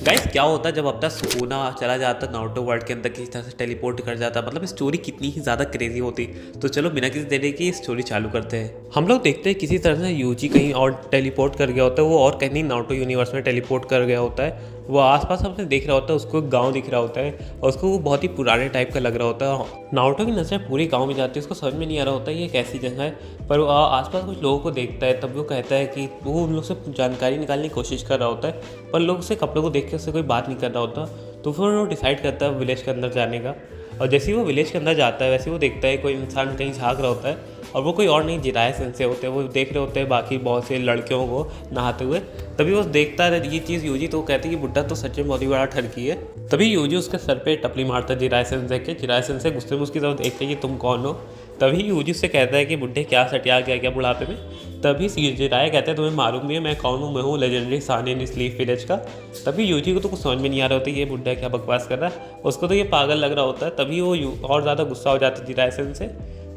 Guys क्या होता है जब अपना सुकूना चला जाता नारुतो वर्ल्ड के अंदर किसी तरह से टेलीपोर्ट कर जाता, मतलब स्टोरी कितनी ही ज़्यादा क्रेजी होती। तो चलो बिना किसी देरी की स्टोरी चालू करते हैं। हम लोग देखते हैं किसी तरह से यूजी कहीं और टेलीपोर्ट कर गया होता है, वो और कहीं नारुतो यूनिवर्स में टेलीपोर्ट कर गया होता है। वो आसपास अपने देख रहा होता है, उसको एक गाँव दिख रहा होता है और उसको वो बहुत ही पुराने टाइप का लग रहा होता है। नारुतो की नजर पूरे गाँव में जाती है, उसको समझ में नहीं आ रहा होता है ये कैसी जगह है। पर वो आसपास कुछ लोगों को देखता है, तब वो कहता है कि वो उन लोग से जानकारी निकालने की कोशिश कर रहा होता है, पर लोग उससे कपड़ों को देख के उससे कोई बात नहीं कर रहा होता। तो फिर वो डिसाइड करता है विलेज के अंदर जाने का। और जैसे ही वो विलेज के अंदर जाता है वैसे वो देखता है कोई इंसान कहीं झाँक रहा होता है, और वो कोई और नहीं जिराय सेंसे होते हैं। वो देख रहे होते हैं बाकी बहुत से लड़कियों को नहाते हुए। तभी वो देखता है ये चीज़ यूजी, तो वो कहती है कि बुड्ढा तो सच में बहुत ही बड़ा ठरकी है। तभी यूजी उसके सर पे टपली मारता है जिराय सेंसे के। जिराय सेंसे गुस्से में उसकी तरफ देखते हैं कि तुम कौन हो। तभी यूजी उससे कहता है कि बुड्ढे क्या सटिया गया क्या बुढ़ापे में। तभी जिराय कहते हैं तुम्हें मालूम भी है मैं कौन हूँ, मैं हूँ लेजेंडरी सानिन इस लीफ विलेज का। तभी यूजी को तो कुछ समझ में नहीं आ रहा होता ये बुड्ढा क्या बकवास कर रहा है, उसको तो ये पागल लग रहा होता है। तभी वो और ज़्यादा गुस्सा हो जाता है जिराय सेंसे।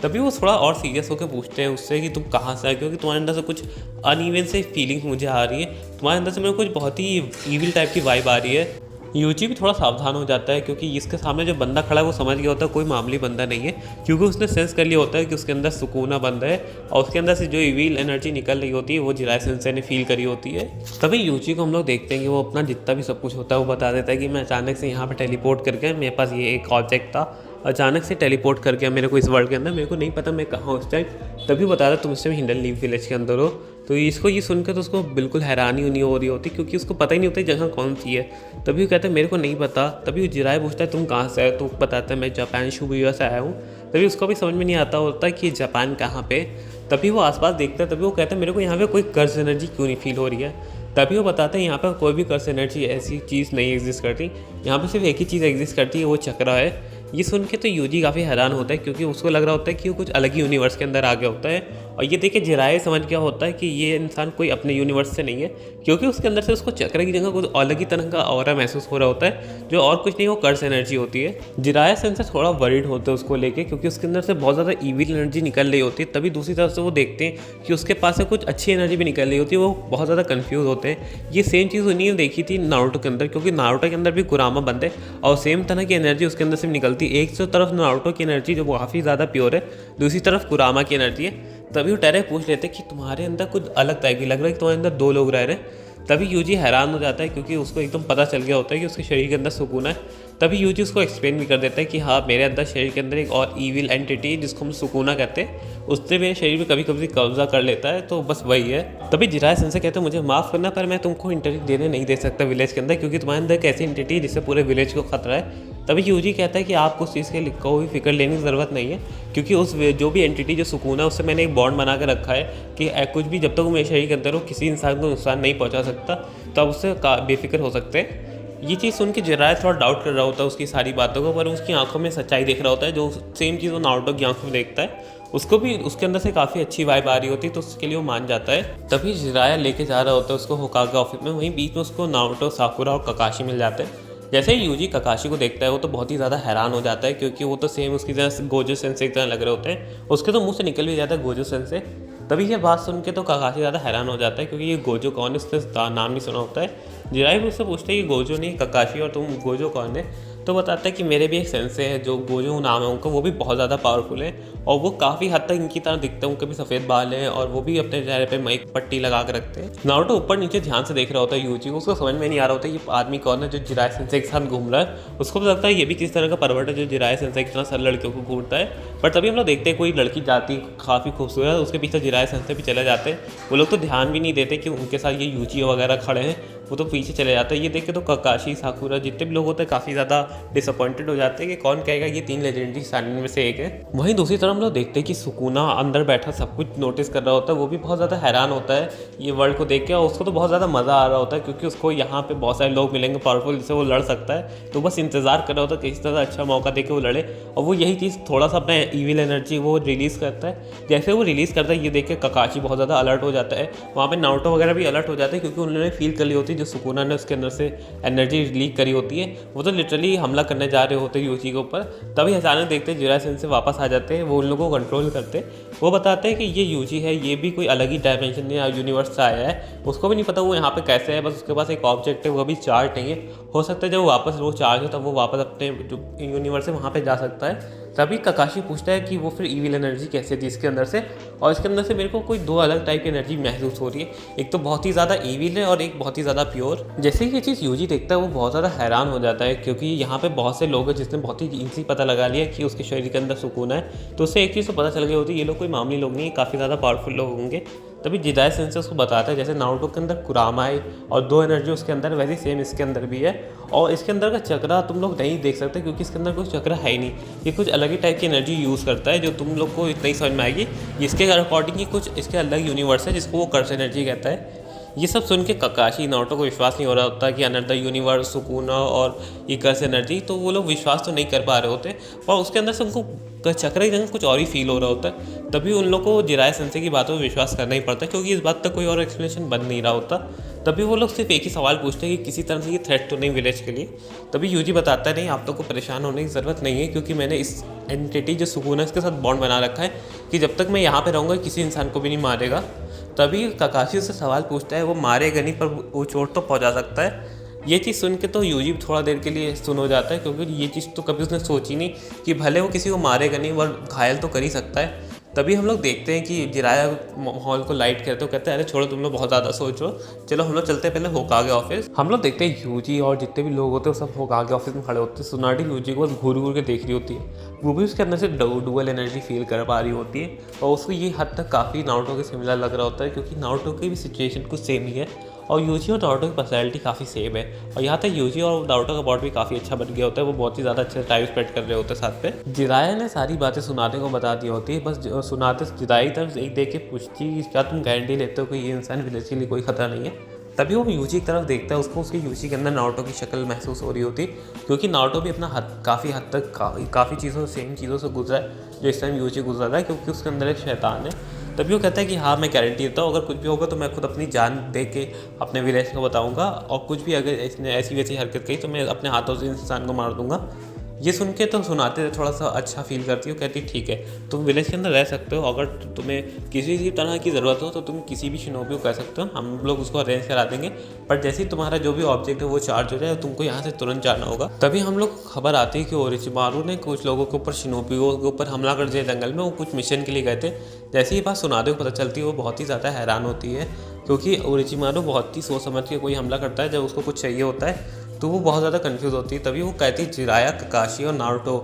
तभी वो थोड़ा और सीरियस होकर पूछते हैं उससे कि तुम कहाँ से आए, क्योंकि तुम्हारे अंदर से कुछ अनइवन से फीलिंग्स मुझे आ रही है, तुम्हारे अंदर से मेरे को कुछ बहुत ही ईविल टाइप की वाइब आ रही है। यूजी भी थोड़ा सावधान हो जाता है, क्योंकि इसके सामने जो बंदा खड़ा है वो समझ गया होता है कोई मामूली बंदा नहीं है, क्योंकि उसने सेंस कर लिया होता है कि उसके अंदर सुकूना बंदा है और उसके अंदर से जो इविल एनर्जी निकल रही होती है वो जिराय सेंसे ने फील करी होती है। तभी यूजी को हम लोग देखते हैं कि वो अपना जितना भी सब कुछ होता है वो बता देता है कि मैं अचानक से यहाँ पर टेलीपोर्ट करके मेरे पास ये एक ऑब्जेक्ट था, अचानक से टेलीपोर्ट कर गया मेरे को इस वर्ल्ड के अंदर, मेरे को नहीं पता मैं कहाँ उस टाइम। तभी बता रहा तुम इस टाइम हिंडन लीफ विलेज के अंदर हो। तो इसको ये सुनकर तो उसको बिल्कुल हैरानी नहीं हो रही होती, क्योंकि उसको पता ही नहीं होता जगह कौन सी है। तभी वो कहता है मेरे को नहीं पता। तभी वो जिराय पूछता है तुम कहाँ से आए, तो बताता है मैं जापान शुबुया से आया हूँ। तभी उसको भी समझ में नहीं आता होता कि जापान कहाँ पे। तभी वो आसपास देखता है, तभी वो कहता है मेरे को यहाँ पे कोई कर्ज एनर्जी क्यों नहीं फील हो रही है। तभी वो बताते हैं यहाँ पर कोई भी कर्ज एनर्जी ऐसी चीज़ नहीं एग्जिस्ट करती, यहाँ पे सिर्फ एक ही चीज़ एग्जिस्ट करती है, वो चक्रा है। ये सुन के तो यूजी काफ़ी हैरान होता है, क्योंकि उसको लग रहा होता है कि वो कुछ अलग ही यूनिवर्स के अंदर आ गया होता है। और ये देख के जिराय समझ गया होता है कि ये इंसान कोई अपने यूनिवर्स से नहीं है, क्योंकि उसके अंदर से उसको चक्र की जगह कुछ अलग ही तरह का ऑरा महसूस हो रहा होता है, जो और कुछ नहीं वो कर्स एनर्जी होती है। जिराय सेंसे थोड़ा वरीड होते हैं उसको लेके, क्योंकि उसके अंदर से बहुत ज़्यादा ईविल एनर्जी निकल रही होती है। तभी दूसरी तरफ से वो देखते हैं कि उसके पास से कुछ अच्छी एनर्जी भी निकल रही होती है, वो बहुत ज़्यादा कन्फ्यूज़ होते हैं। ये सेम चीज़ उन्हीं ने देखी थी नारुतो के अंदर, क्योंकि नारुतो के अंदर भी कुरामा बनते हैं और सेम तरह की एनर्जी उसके अंदर से निकलती है। एक तरफ नारुतो की एनर्जी जो काफ़ी ज़्यादा प्योर है, दूसरी तरफ कुरामा की एनर्जी है। तभी वो टेरे पूछ लेते कि तुम्हारे अंदर कुछ अलग टाइप की लग रहा है कि तुम्हारे अंदर दो लोग रह रहे हैं। तभी यूजी हैरान हो जाता है, क्योंकि उसको एकदम पता चल गया होता है कि उसके शरीर के अंदर सुकून है। तभी यूजी उसको एक्सप्लेन भी कर देता है कि हाँ मेरे अंदर शरीर के अंदर एक और ईविल एंटिटी जिसको हम सुकूना कहते हैं, उससे मेरे शरीर में कभी कभी कब्जा कर लेता है, तो बस वही है। तभी जिराय सेंसे कहते हैं मुझे माफ़ करना, पर मैं तुमको इंटरव्यू देने नहीं दे सकता विलेज के अंदर, क्योंकि तुम्हारे अंदर एक ऐसी एंटिटी है जिससे पूरे विलेज को खतरा है। तभी यूजी कहता है कि आपको उस चीज़ के लिए कोई फिक्र लेने की ज़रूरत नहीं है, क्योंकि उस जो भी एंटिटी जो सुकून है उससे मैंने एक बॉन्ड बना कर रखा है कि कुछ भी जब तक वो मेरे शरीर के अंदर हो किसी इंसान को नुकसान नहीं पहुंचा सकता, तो आप उससे बेफिक्र हो सकते हैं। ये चीज़ सुन के जिराय थोड़ा डाउट कर रहा होता है उसकी सारी बातों को, पर उसकी आंखों में सच्चाई देख रहा होता है, जो सेम चीज़ वो नारुतो की आंखों में देखता है। उसको भी उसके अंदर से काफ़ी अच्छी वाइब आ रही होती है, तो उसके लिए वो मान जाता है। तभी जिराया लेके जा रहा होता है उसको होकागे ऑफिस में, वहीं बीच में उसको नारुतो, साकुरा और ककाशी मिल जाते हैं। जैसे ही यूजी ककाशी को देखता है वो तो बहुत ही ज़्यादा हैरान हो जाता है, क्योंकि वो तो सेम उसकी तरह गोजो सेंसे की तरह लग रहे होते हैं। उसके तो मुंह से निकल भी जाता है गोजो सेंसे। तभी ये बात सुन के तो ककाशी ज़्यादा हैरान हो जाता है, क्योंकि ये गोजो कौन है उसने नाम नहीं सुना होता है। जिराई भी उससे पूछते हैं कि गोजो नहीं ककाशी और तुम गोजो कौन है। तो बताता है कि मेरे भी एक सेंसे है जो गोजो नाम है उनका, वो भी बहुत ज़्यादा पावरफुल है और वो काफ़ी हद तक इनकी तरह दिखते हैं। उनके भी सफ़ेद बाल हैं और वो भी अपने चेहरे पे एक पट्टी लगा कर रखते हैं। नारुतो ऊपर नीचे ध्यान से देख रहा होता है यूजी को, उसको समझ में नहीं आ रहा होता ये आदमी कौन है जो जिराय सेंसे के साथ घूम रहा है। उसको तो लगता है ये भी किस तरह का परवट है जो जिराय सेंसे की तरह सर लड़कियों को घूरता है। पर तभी हम लोग देखते हैं कोई लड़की जाती काफ़ी खूबसूरत, उसके पीछे जिराय सेंसे भी चले जाते हैं। वो लोग तो ध्यान भी नहीं देते कि उनके साथ ये यूजी वगैरह खड़े हैं, वो तो पीछे चले जाते हैं। ये देख के तो ककाशी, साकुरा जितने भी लोग होते हैं काफ़ी ज़्यादा डिसअपॉइंटेड हो जाते हैं कि कौन कहेगा ये तीन लेजेंडरी सानिन में से एक है। वहीं दूसरी तरफ हम लोग देखते हैं कि सुकूना अंदर बैठा सब कुछ नोटिस कर रहा होता है, वो भी बहुत ज़्यादा हैरान होता है ये वर्ल्ड को देख के, और उसको तो बहुत ज़्यादा मज़ा आ रहा होता है, क्योंकि उसको यहाँ पे बहुत सारे लोग मिलेंगे पावरफुल जिससे वो लड़ सकता है। तो बस इंतज़ार कर रहा होता है किसी तरह अच्छा मौका दे के वो लड़े, और वो यही चीज़ थोड़ा सा अपना ईविल एनर्जी वो रिलीज़ करता है। जैसे वो रिलीज़ करता है ये देख के ककाशी बहुत ज़्यादा अलर्ट हो जाता है, वहाँ पर नारुतो वगैरह भी अलर्ट हो जाते हैं, क्योंकि उन्होंने फील कर ली होती है जो सुकुना ने उसके अंदर से एनर्जी लीक करी होती है, वो तो लिटरली हमला करने जा रहे होते हैं यूजी के ऊपर। तभी अचानक देखते हैं जिराया सेंसे वापस आ जाते हैं, वो उन लोगों को कंट्रोल करते हैं। वो बताते हैं कि ये यूजी है, ये भी कोई अलग ही डायमेंशन या यूनिवर्स से आया है, उसको भी नहीं पता वो यहाँ पे कैसे है, बस उसके पास एक ऑब्जेक्ट है, वो भी चार्ज नहीं है। हो सकता है जब वापस वो चार्ज हो तब वो वापस अपने जो यूनिवर्स है वहाँ पे जा सकता है। तभी ककाशी पूछता है कि वो फिर ईविल एनर्जी कैसे थी इसके अंदर से, और इसके अंदर से मेरे को कोई दो अलग टाइप की एनर्जी महसूस हो रही है। एक तो बहुत ही ज़्यादा ईविल है और एक बहुत ही ज़्यादा प्योर। जैसे ही ये चीज़ यूजी देखता है वो बहुत ज़्यादा हैरान हो जाता है, क्योंकि यहाँ पे बहुत से लोग हैं जिसने बहुत ही इजी पता लगा लिया कि उसके शरीर के अंदर सुकून है। तो उससे एक चीज़ तो पता चल गई होती है, ये लोग कोई मामूली लोग नहीं है, काफ़ी ज़्यादा पावरफुल लोग होंगे। तभी जिदाई सेंसे उसको बताता है जैसे नारुतो के अंदर कुरामा है और दो एनर्जी उसके अंदर, वैसे सेम इसके अंदर भी है। और इसके अंदर का चक्रा तुम लोग नहीं देख सकते क्योंकि इसके अंदर कोई चक्रा है ही नहीं। ये कुछ अलग ही टाइप की एनर्जी यूज़ करता है जो तुम लोग को इतना ही समझ में आएगी। इसके अकॉर्डिंग ही कुछ इसके अलग यूनिवर्स है जिसको वो कर्स एनर्जी कहता है। ये सब सुन के ककाशी नारुतो को विश्वास नहीं हो रहा होता कि अनदर यूनिवर्स सुकुना और ये कर्स एनर्जी, तो वो लोग विश्वास तो नहीं कर पा रहे होते और उसके अंदर से उनको चक्र की जगह कुछ और ही फील हो रहा होता है। तभी उन लोग को जिराया सेंसे की बातों पर विश्वास करना ही पड़ता है क्योंकि इस बात तक कोई और एक्सप्लेनेशन बन नहीं रहा होता। तभी वो लोग सिर्फ एक ही सवाल पूछते हैं कि किसी तरह से ये थ्रेट तो नहीं विलेज के लिए। तभी यूजी बताता है नहीं, आप लोग को परेशान होने की ज़रूरत नहीं है क्योंकि मैंने इस एंटिटी जो सुकुना इसके साथ बॉन्ड बना रखा है कि जब तक मैं यहाँ पे रहूँगा किसी इंसान को भी नहीं मारेगा। तभी ककाशी उससे सवाल पूछता है, वो मारेगा नहीं पर वो चोट तो पहुँचा सकता है। ये चीज़ सुन के तो यूजी थोड़ा देर के लिए सुन हो जाता है क्योंकि ये चीज़ तो कभी उसने सोची नहीं कि भले वो किसी को मारेगा नहीं पर घायल तो कर ही सकता है। तभी हम लोग देखते हैं कि जिराया माहौल को लाइट करते हो कहते हैं अरे छोड़ो तुम लोग बहुत ज़्यादा सोचो, चलो हम लोग चलते हैं पहले होकागे ऑफिस। हम लोग देखते हैं यूजी और जितने भी लोग होते हैं वो सब होकागे ऑफिस में खड़े होते हैं। सुनाटी यूजी को बस घूर घूर के देख रही होती है, वो भी उसके अंदर से डुअल एनर्जी फील कर पा रही होती है और उसको ये हद तक काफ़ी नारुतो के सिमिलर लग रहा होता है क्योंकि नारुतो की भी सिचुएशन कुछ सेम ही है और यूजी और नारुतो की पर्सनैलिटी काफ़ी सेम है। और यहाँ तक यूजी और नारुतो का बॉन्ड भी काफ़ी अच्छा बन गया होता है, वो बहुत ही ज़्यादा अच्छे टाइम स्पेंड कर रहे होते हैं साथ पे। जिराया ने सारी बातें सुनाने को बता दी होती है, बस सुनाते जिदाई तरफ एक देख के पूछती कि क्या तुम गारंटी लेते हो कि ये इंसान विलेज के लिए कोई खतरा नहीं है। तभी वो यूजी की तरफ देखता है, उसको उसके यूजी के अंदर नारुतो की शक्ल महसूस हो रही होती क्योंकि नारुतो भी अपना काफ़ी हद तक काफ़ी चीज़ों सेम चीज़ों से गुजरा है जो इस टाइम यूजी गुजरा रहा है क्योंकि उसके अंदर एक शैतान है। तभी वो कहता है कि हाँ मैं गारंटी देता हूँ अगर कुछ भी होगा तो मैं खुद अपनी जान दे के अपने विलेज को बताऊँगा और कुछ भी अगर इसने ऐसी वैसी हरकत की तो मैं अपने हाथों से इंसान को मार दूँगा। ये सुन के तो सुनाते थोड़ा सा अच्छा फील करती हो, कहती ठीक है तुम विलेज के अंदर रह सकते हो, अगर तुम्हें किसी भी तरह की ज़रूरत हो तो तुम किसी भी शिनोबी को कह सकते हो, हम लोग उसको अरेंज करा देंगे। पर जैसे ही तुम्हारा जो भी ऑब्जेक्ट है वो चार्ज हो जाए तुमको यहाँ से तुरंत जाना होगा। तभी हम लोग खबर आती है कि ओरोचिमारू ने कुछ लोगों के ऊपर शिनोबियों के ऊपर हमला कर दिया जंगल में, वो कुछ मिशन के लिए गए थे। जैसे ही बात सुनाते को पता चलती है वो बहुत ही ज़्यादा हैरान होती है क्योंकि ओरोचिमारू बहुत ही सोच समझ के कोई हमला करता है जब उसको कुछ चाहिए होता है तो वो बहुत ज़्यादा कंफ्यूज होती है। तभी वो कहती है जिराया ककाशी और नारुतो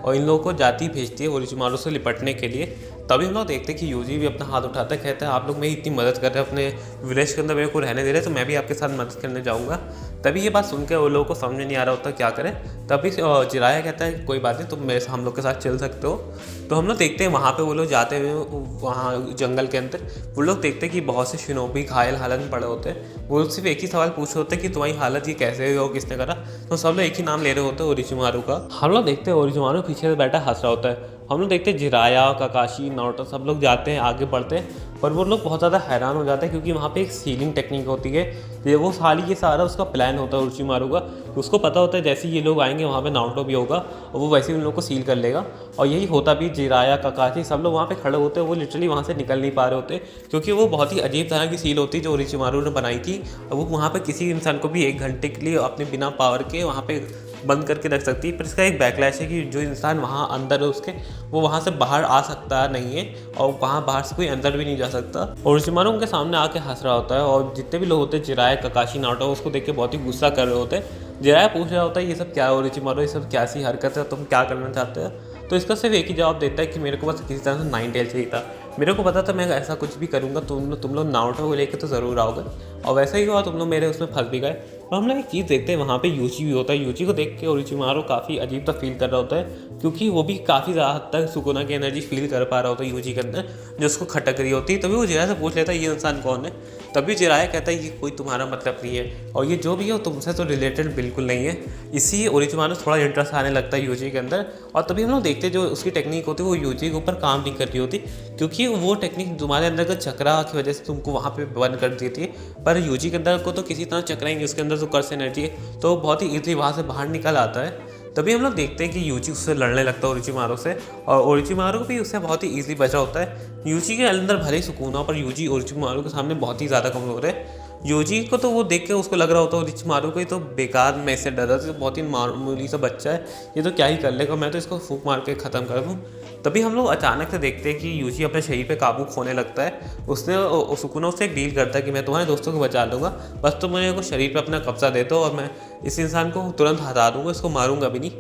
और इन लोगों को जाती भेजती है ओरोचिमारू से निपटने के लिए। तभी हम लोग देखते हैं कि यूजी भी अपना हाथ उठाता है, कहता है आप लोग मेरी इतनी मदद कर रहे हैं, अपने विलेज के अंदर मेरे को रहने दे रहे हैं तो मैं भी आपके साथ मदद करने जाऊँगा। तभी ये बात सुनकर वो लोगों को समझ में नहीं आ रहा होता क्या करें। तभी जिराया कहता है कोई बात नहीं तुम मेरे हम लोग के साथ चल सकते हो। तो हम लोग देखते हैं वहाँ पे वो लोग जाते हुए वहाँ जंगल के अंदर वो लोग देखते हैं कि बहुत से शिनोबी घायल हालत में पड़े होते हैं। वो सिर्फ एक ही सवाल पूछ रहे होते हैं कि तुम्हारी हालत ये कैसे हुई और किसने करा, तो सब लोग एक ही नाम ले रहे होते हैं ओरोचिमारू का। हम लोग देखते हैं ओरोचिमारू पीछे से बैठा हंस रहा होता है। हम लोग देखते हैं जिराया ककाशी नारुतो सब लोग जाते हैं आगे बढ़ते हैं पर वो लोग बहुत ज़्यादा हैरान हो जाते हैं क्योंकि वहाँ पे एक सीलिंग टेक्निक होती है। ये सारा उसका प्लान होता है ओरोचिमारू का, उसको पता होता है जैसे ये लोग आएंगे वहाँ पे नारुतो भी होगा और वो वैसे ही उन लोग को सील कर लेगा। और यही होता भी, जिराया ककाशी सब लोग वहाँ पे खड़े होते हैं, वो लिटरली वहाँ से निकल नहीं पा रहे होते क्योंकि वो बहुत ही अजीब तरह की सील होती है जो ओरोचिमारू ने बनाई थी। वो वहाँ पर किसी इंसान को भी 1 घंटे के लिए अपने बिना पावर के वहाँ पर बंद करके रख सकती है। पर इसका एक बैकलैश है कि जो इंसान वहाँ अंदर है उसके वो वहाँ से बाहर आ सकता नहीं है और वहाँ बाहर से कोई अंदर भी नहीं जा सकता। ओरोचिमारू उनके सामने आके हंस रहा होता है और जितने भी लोग होते हैं जिराया ककाशी नारुतो उसको देख के बहुत ही गुस्सा कर रहे होते हैं। जिराया पूछ रहा होता है ये सब क्या है ओरोचिमारू, ये सब क्या सी हरकत है, तुम क्या करना चाहते हो। तो इसका सिर्फ एक ही जवाब देता है कि मेरे को बस किसी तरह से 9 टेल चाहिए था, मेरे को पता था मैं ऐसा कुछ भी करूँगा तुम लोग नारुतो को लेकर तो ज़रूर आओगे और वैसा ही हुआ, तुम लोग मेरे उसमें फंस भी गए। और हम लोग एक चीज़ देखते हैं वहाँ पे यूची भी होता है। यूची को देख के ओरोचिमारू काफ़ी अजीब सा फील कर रहा होता है, क्योंकि वो भी काफ़ी ज़्यादा हद तक सुकुना की एनर्जी फील कर पा रहा होता है यूची के अंदर, जो उसको खटक रही होती है। तभी वो जिराया से पूछ लेता है ये इंसान कौन है। तभी जिराया कहता है ये कोई तुम्हारा मतलब नहीं है, और ये जो भी हो तुमसे तो रिलेटेड बिल्कुल नहीं है। इसी ओरोचिमारू थोड़ा इंटरेस्ट आने लगता है यूची के अंदर। और तभी हम लोग देखते हैं जो उसकी टेक्निक होती है वो यूची के ऊपर काम नहीं कर रही होती, क्योंकि वो टेक्निक तुम्हारे अंदर का चक्रा की वजह से तुमको वहाँ पे बंद कर देती है। पर यूजी के अंदर को तो किसी तरह चक्राएंगे, उसके अंदर तो कर्स एनर्जी है, तो बहुत ही ईजिली वहाँ से बाहर निकल आता है। तभी हम लोग देखते हैं कि यूची उससे लड़ने लगता है ओरोचिमारू से, और ओरोचिमारू भी उससे बहुत ही ईजिली बचा होता है। यूजी के अंदर भले ही सुकून हो, पर यूजी ओरोचिमारू के सामने बहुत ही ज़्यादा कमज़ोर है। यूजी को तो वो देख के उसको लग रहा होता है ओरोचिमारू को ये तो बेकार में से डर रहा था, बहुत ही मामूली सा बच्चा है, ये तो क्या ही कर लेगा, मैं तो इसको फूंक मार के ख़त्म कर दूँ। तभी हम लोग अचानक से देखते हैं कि यूजी अपने शरीर पे काबू खोने लगता है। उसने सुकुना उससे एक डील करता है कि मैं तुम्हारे दोस्तों को बचा लूँगा, बस तुम मुझे शरीर पे अपना कब्जा दे दो और मैं इस इंसान को तुरंत हटा दूँगा, इसको मारूंगा भी नहीं।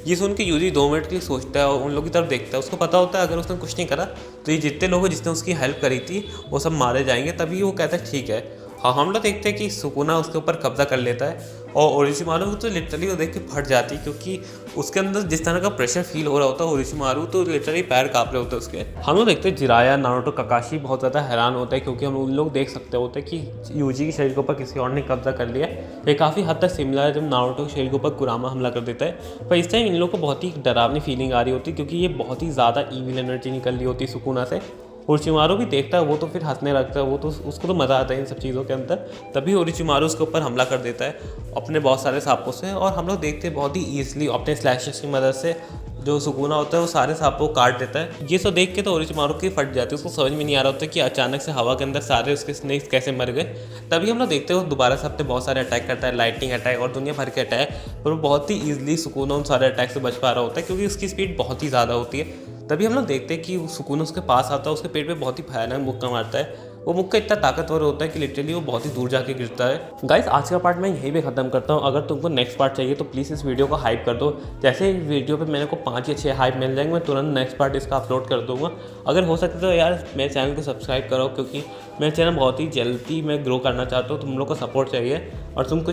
ये सुन के यूजी 2 मिनट के लिए सोचता है और उन लोगों की तरफ देखता है। उसको पता होता है अगर उसने कुछ नहीं करा तो ये जितने लोग हैं जिसने उसकी हेल्प करी थी वो सब मारे जाएंगे। तभी वो कहता है ठीक है। हाँ, हम लोग देखते हैं कि सुकुना उसके ऊपर कब्जा कर लेता है, और ओरोचिमारू तो लिटरली वो देख के फट जाती है, क्योंकि उसके अंदर जिस तरह का प्रेशर फील हो रहा होता है ओरोचिमारू तो लिटरली पैर काँप रहे होते हैं उसके। हम लोग देखते हैं जिराया, नारुतो, काकाशी बहुत ज़्यादा हैरान होता है, क्योंकि हम उन लोग देख सकते होते हैं कि यूजी के शरीर के ऊपर किसी और ने कब्जा कर लिया। ये काफ़ी हद तक सिमिलर है जब नारुतो के शरीर के ऊपर कुरामा हमला कर देता है, पर इस टाइम इन लोगों को बहुत ही डरावनी फीलिंग आ रही होती है, क्योंकि ये बहुत ही ज़्यादा ईविल एनर्जी निकल रही होती है सुकुना से। ओरोचिमारू भी देखता है, वो तो फिर हंसने लगता है, वो तो उसको तो मज़ा आता है इन सब चीज़ों के अंदर। तभी ओरोचिमारू उसके ऊपर हमला कर देता है अपने बहुत सारे सांपों से, और हम लोग देखते हैं बहुत ही ईजिली अपने स्लैशेस की मदद से जो सुकुना होता है वो सारे सांपों को काट देता है। ये सब देख के तो ओरोचिमारू की फट जाती है, उसको समझ में नहीं आ रहा होता कि अचानक से हवा के अंदर सारे उसके स्नेक्स कैसे मर गए। तभी हम लोग देखते हैं वो दोबारा से अपने बहुत सारे अटैक करता है, लाइटनिंग अटैक और दुनिया भर के अटैक, पर वो बहुत ही ईजिली सुकुना उन सारे अटैक से बच पा रहा होता है, क्योंकि उसकी स्पीड बहुत ही ज़्यादा होती है। तभी हम लोग देखते हैं कि सुकून उसके पास आता है, उसके पेट पे बहुत ही भयानक मुक्का मारता है। वो मुक्का इतना ताकतवर होता है कि लिटरली वो बहुत ही दूर जाके गिरता है। गाइस, आज का पार्ट मैं यहीं पे ख़त्म करता हूँ। अगर तुमको नेक्स्ट पार्ट चाहिए तो प्लीज़ इस वीडियो को हाइप कर दो। जैसे ही वीडियो पे मेरे को 5 या 6 हाइप मिल जाएंगे, मैं तुरंत नेक्स्ट पार्ट इसका अपलोड कर दूँगा। अगर हो सके तो यार मेरे चैनल को सब्सक्राइब करो, क्योंकि मेरा चैनल बहुत ही जल्दी मैं ग्रो करना चाहता हूँ। तुम लोग का सपोर्ट चाहिए, और तुम्हें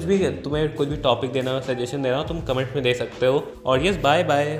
कुछ भी टॉपिक देना हो, सजेशन देना हो, तुम कमेंट में दे सकते हो। और यस, बाय बाय।